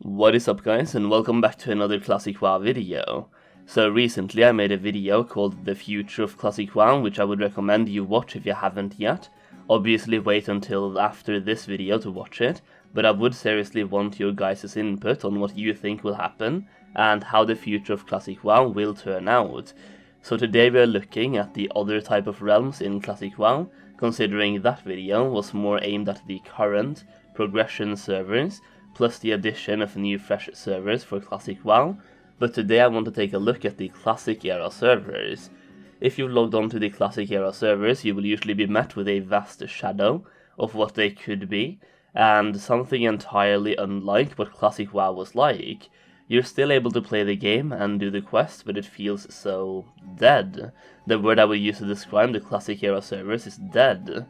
What is up guys, and welcome back to another Classic WoW video. So recently I made a video called The Future of Classic WoW, which I would recommend you watch if you haven't yet. Obviously wait until after this video to watch it, but I would seriously want your guys' input on what you think will happen, and how the future of Classic WoW will turn out. So today we are looking at the other type of realms in Classic WoW, considering that video was more aimed at the current progression servers, plus the addition of new fresh servers for Classic WoW, but today I want to take a look at the Classic era servers. If you've logged on to the Classic era servers, you will usually be met with a vast shadow of what they could be, and something entirely unlike what Classic WoW was like. You're still able to play the game and do the quests, but it feels so dead. The word I would use to describe the Classic era servers is dead.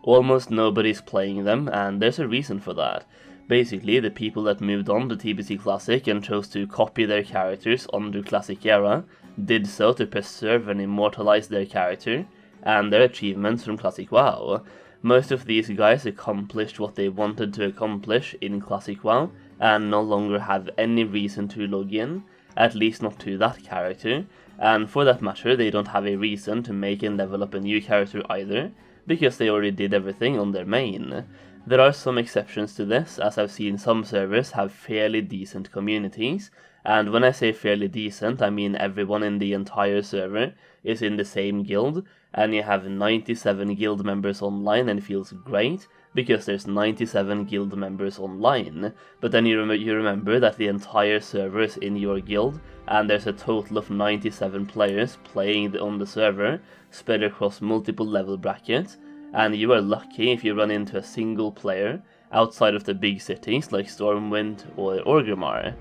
Almost nobody's playing them, and there's a reason for that. Basically, the people that moved on to TBC Classic and chose to copy their characters onto Classic Era did so to preserve and immortalize their character and their achievements from Classic WoW. Most of these guys accomplished what they wanted to accomplish in Classic WoW and no longer have any reason to log in, at least not to that character, and for that matter they don't have a reason to make and level up a new character either, because they already did everything on their main. There are some exceptions to this, as I've seen some servers have fairly decent communities, and when I say fairly decent, I mean everyone in the entire server is in the same guild, and you have 97 guild members online and it feels great, because there's 97 guild members online, but then you remember that the entire server is in your guild, and there's a total of 97 players playing on the server, spread across multiple level brackets, and you are lucky if you run into a single player outside of the big cities like Stormwind or Orgrimmar.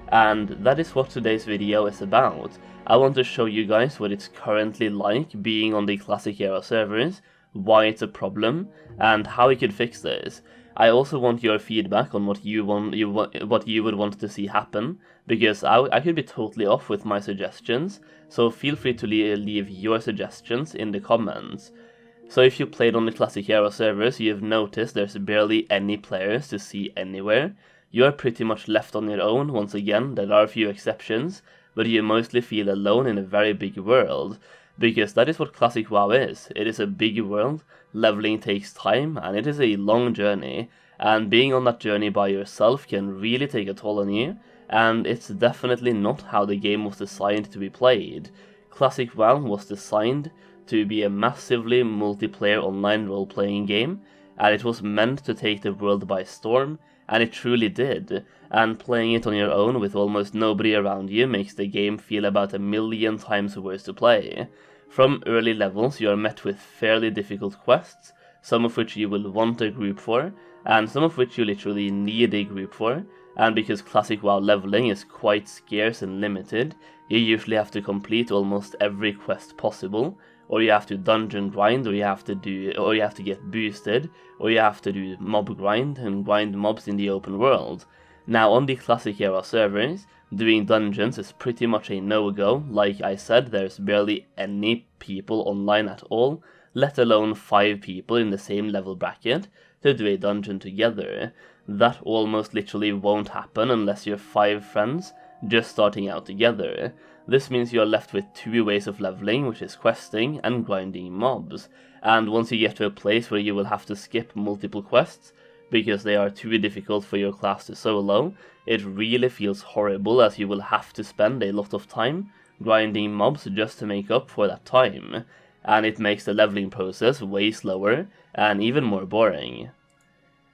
And that is what today's video is about. I want to show you guys what it's currently like being on the Classic era servers, why it's a problem, and how we could fix this. I also want your feedback on what you would want to see happen, because I could be totally off with my suggestions, so feel free to leave your suggestions in the comments. So if you played on the Classic era servers, you've noticed there's barely any players to see anywhere. You are pretty much left on your own. Once again, there are a few exceptions, but you mostly feel alone in a very big world, because that is what Classic WoW is. It is a big world, leveling takes time, and it is a long journey, and being on that journey by yourself can really take a toll on you, and it's definitely not how the game was designed to be played. Classic WoW was designed to be a massively multiplayer online role-playing game, and it was meant to take the world by storm, and it truly did, and playing it on your own with almost nobody around you makes the game feel about a million times worse to play. From early levels you are met with fairly difficult quests, some of which you will want a group for, and some of which you literally need a group for, and because Classic WoW leveling is quite scarce and limited, you usually have to complete almost every quest possible, or you have to dungeon grind, or you have to get boosted, or you have to do mob grind and grind mobs in the open world. Now on the Classic era servers, doing dungeons is pretty much a no-go. Like I said, there's barely any people online at all, let alone 5 people in the same level bracket to do a dungeon together. That almost literally won't happen unless you're 5 friends just starting out together. This means you are left with 2 ways of leveling, which is questing and grinding mobs, and once you get to a place where you will have to skip multiple quests because they are too difficult for your class to solo, it really feels horrible, as you will have to spend a lot of time grinding mobs just to make up for that time, and it makes the leveling process way slower and even more boring.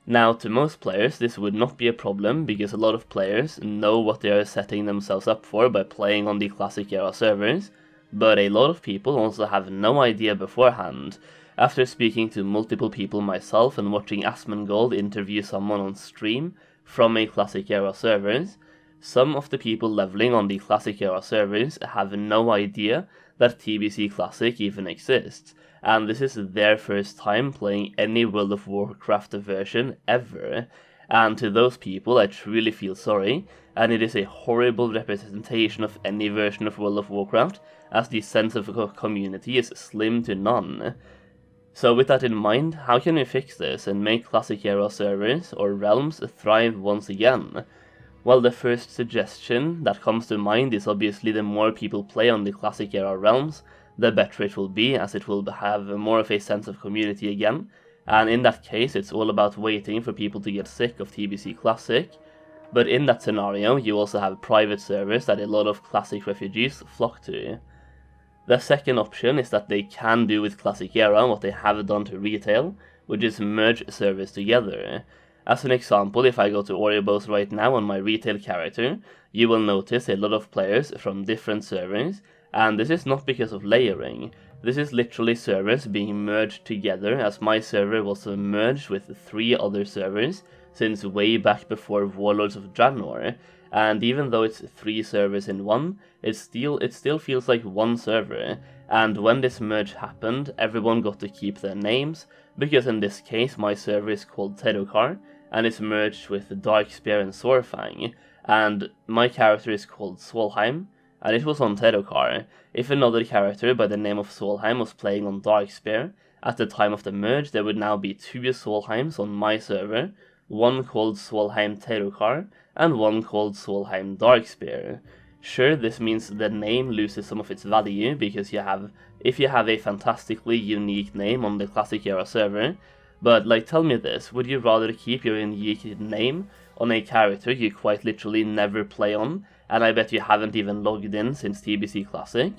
Now, to most players, this would not be a problem, because a lot of players know what they are setting themselves up for by playing on the Classic era servers, but a lot of people also have no idea beforehand. After speaking to multiple people myself and watching Asmongold interview someone on stream from a Classic era servers, some of the people leveling on the Classic era servers have no idea that TBC Classic even exists, and this is their first time playing any World of Warcraft version ever, and to those people I truly feel sorry, and it is a horrible representation of any version of World of Warcraft, as the sense of a community is slim to none. So with that in mind, how can we fix this and make Classic era servers or realms thrive once again? Well, the first suggestion that comes to mind is obviously the more people play on the Classic Era realms, the better it will be, as it will have more of a sense of community again, and in that case it's all about waiting for people to get sick of TBC Classic. But in that scenario, you also have private servers that a lot of Classic refugees flock to. The second option is that they can do with Classic Era what they have done to retail, which is merge servers together. As an example, if I go to Oreos right now on my retail character, you will notice a lot of players from different servers, and this is not because of layering. This is literally servers being merged together, as my server was merged with 3 other servers since way back before Warlords of Draenor, and even though it's 3 servers in one, it still feels like one server, and when this merge happened, everyone got to keep their names, because in this case my server is called Tedokar, and it's merged with Darkspear and Sorfang, and my character is called Solheim, and it was on Tedokar. If another character by the name of Solheim was playing on Darkspear, at the time of the merge there would now be 2 Solheims on my server, one called Solheim Tedokar, and one called Solheim Darkspear. Sure, this means the name loses some of its value, because if you have a fantastically unique name on the Classic Era server, but like, tell me this, would you rather keep your unique name on a character you quite literally never play on, and I bet you haven't even logged in since TBC Classic?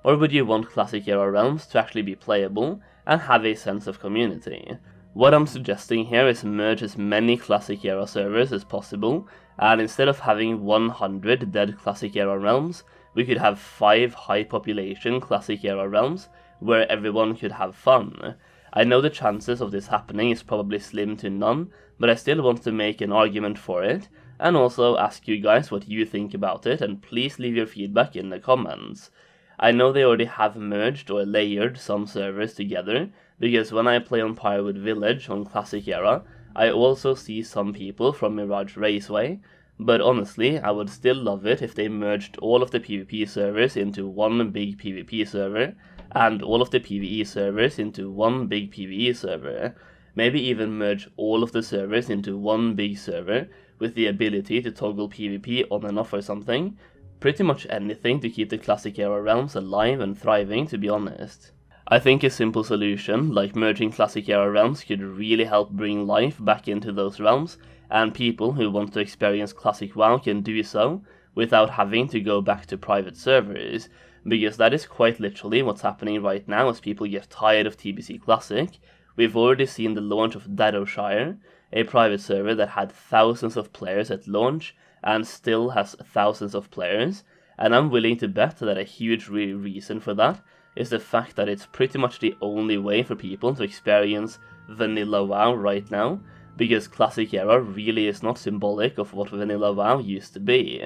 Or would you want Classic Era realms to actually be playable and have a sense of community? What I'm suggesting here is merge as many Classic Era servers as possible, and instead of having 100 dead Classic Era realms, we could have 5 high population Classic Era realms where everyone could have fun. I know the chances of this happening is probably slim to none, but I still want to make an argument for it, and also ask you guys what you think about it, and please leave your feedback in the comments. I know they already have merged or layered some servers together, because when I play on Pyrewood Village on Classic Era, I also see some people from Mirage Raceway, but honestly, I would still love it if they merged all of the PvP servers into one big PvP server, and all of the PvE servers into one big PvE server. Maybe even merge all of the servers into one big server, with the ability to toggle PvP on and off or something. Pretty much anything to keep the Classic Era realms alive and thriving, to be honest. I think a simple solution, like merging Classic Era realms, could really help bring life back into those realms, and people who want to experience Classic WoW can do so without having to go back to private servers, because that is quite literally what's happening right now as people get tired of TBC Classic. We've already seen the launch of Shire, a private server that had thousands of players at launch and still has thousands of players, and I'm willing to bet that a huge reason for that is the fact that it's pretty much the only way for people to experience vanilla WoW right now, because Classic Era really is not symbolic of what vanilla WoW used to be.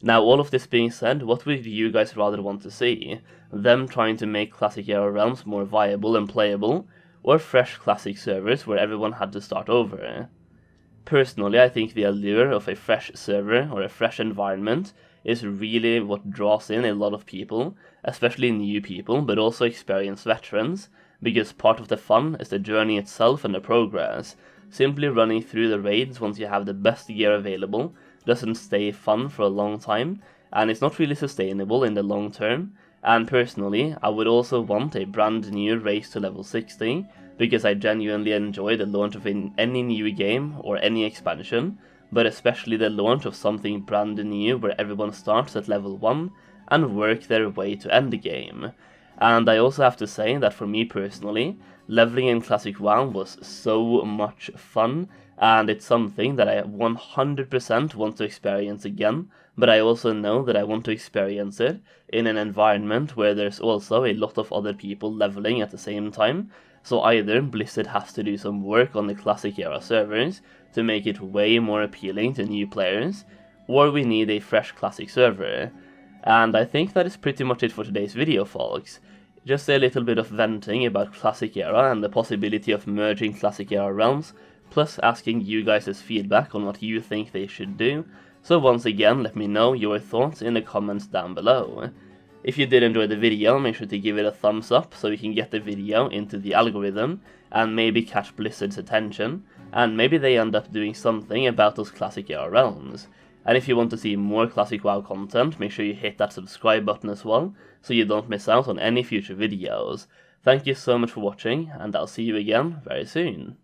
Now, all of this being said, what would you guys rather want to see? Them trying to make Classic Era realms more viable and playable, or fresh Classic servers where everyone had to start over? Personally, I think the allure of a fresh server or a fresh environment is really what draws in a lot of people, especially new people, but also experienced veterans, because part of the fun is the journey itself and the progress. Simply running through the raids once you have the best gear available doesn't stay fun for a long time, and it's not really sustainable in the long term. And personally, I would also want a brand new race to level 60, because I genuinely enjoy the launch of any new game or any expansion, but especially the launch of something brand new where everyone starts at level 1 and work their way to endgame. And I also have to say that for me personally, leveling in Classic WoW was so much fun, and it's something that I 100% want to experience again, but I also know that I want to experience it in an environment where there's also a lot of other people leveling at the same time, so either Blizzard has to do some work on the Classic Era servers to make it way more appealing to new players, or we need a fresh Classic server. And I think that is pretty much it for today's video, folks. Just a little bit of venting about Classic Era and the possibility of merging Classic Era realms, plus asking you guys' feedback on what you think they should do. So once again, let me know your thoughts in the comments down below. If you did enjoy the video, make sure to give it a thumbs up so we can get the video into the algorithm and maybe catch Blizzard's attention. and maybe they end up doing something about those classic era realms. And if you want to see more classic WoW content, make sure you hit that subscribe button as well, so you don't miss out on any future videos. Thank you so much for watching, and I'll see you again very soon.